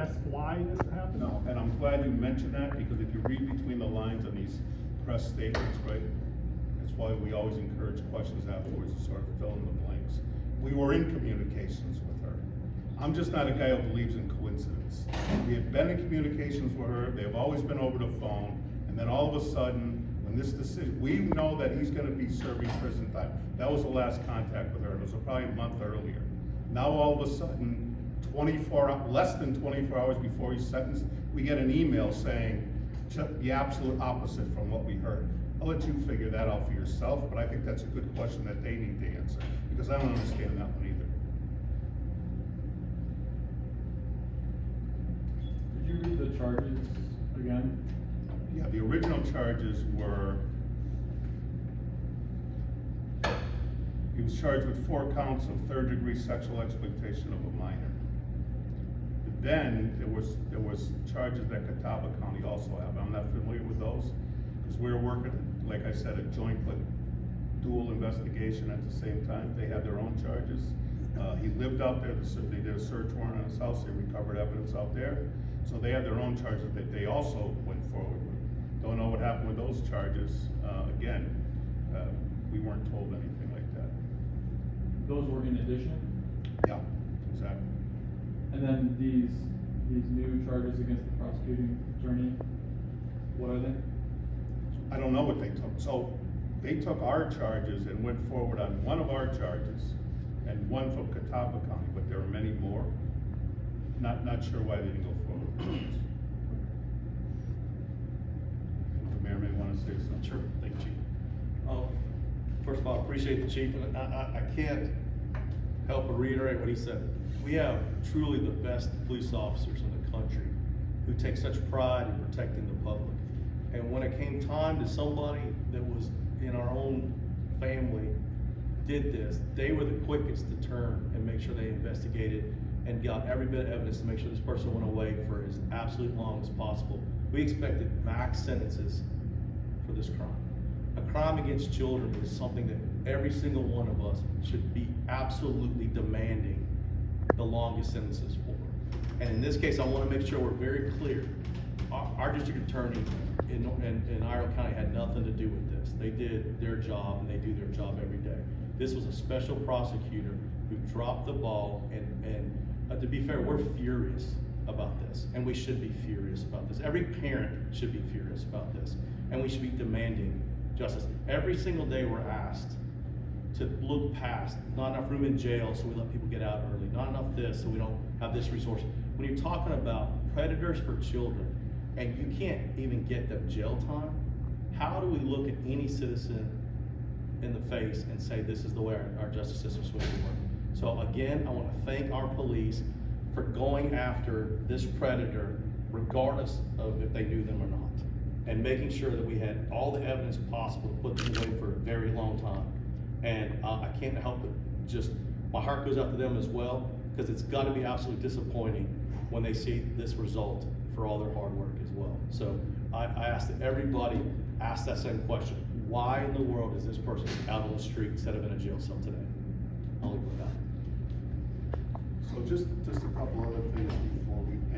ask why this happened? No, and I'm glad you mentioned that, because if you read between the lines on these press statements, right? That's why we always encourage questions afterwards to sort of fill in the blanks. We were in communications with her. I'm just not a guy who believes in coincidence. We have been in communications with her, they've always been over the phone, and then all of a sudden, when this decision, we know that he's gonna be serving prison time. That was the last contact with her, it was probably a month earlier. Now all of a sudden, less than 24 hours before he's sentenced, we get an email saying the absolute opposite from what we heard. I'll let you figure that out for yourself, but I think that's a good question that they need to answer, because I don't understand that one either. Could you read the charges again? Yeah, the original charges were, he was charged with 4 counts of third-degree sexual exploitation of a minor. But then there was charges that Catawba County also have. I'm not familiar with those, because we're working, like I said, a joint but dual investigation at the same time. They had their own charges. He lived out there, they did a search warrant on his house, they recovered evidence out there. So they had their own charges that they also went forward with. Don't know what happened with those charges. Again, we weren't told anything like that. Those were in addition? Yeah, exactly. And then these new charges against the prosecuting attorney, what are they? I don't know what they took. So they took our charges and went forward on one of our charges and one from Catawba County, but there are many more. Not sure why they didn't go forward with those. The mayor may want to say something. Sure, thank you, Chief. First of all, I appreciate the chief, and I can't help but reiterate what he said. We have truly the best police officers in the country who take such pride in protecting the public. And when it came time to somebody that was in our own family did this, they were the quickest to turn and make sure they investigated and got every bit of evidence to make sure this person went away for as absolutely long as possible. We expected max sentences for this crime. A crime against children is something that every single one of us should be absolutely demanding the longest sentences for. And in this case, I want to make sure we're very clear. Our district attorney in Ireland County had nothing to do with this. They did their job, and they do their job every day. This was a special prosecutor who dropped the ball, and to be fair, we're furious about this, and we should be furious about this. Every parent should be furious about this, and we should be demanding justice. Every single day we're asked to look past, not enough room in jail so we let people get out early, not enough this so we don't have this resource. When you're talking about predators for children and you can't even get them jail time, how do we look at any citizen in the face and say this is the way our justice system is supposed to work? So again, I want to thank our police for going after this predator regardless of if they knew them or not, and making sure that we had all the evidence possible to put them away for a very long time. And I can't help but just, my heart goes out to them as well, because it's got to be absolutely disappointing when they see this result for all their hard work as well. So I ask that everybody ask that same question. Why in the world is this person out on the street instead of in a jail cell today? I'll leave it with that. So just a couple other things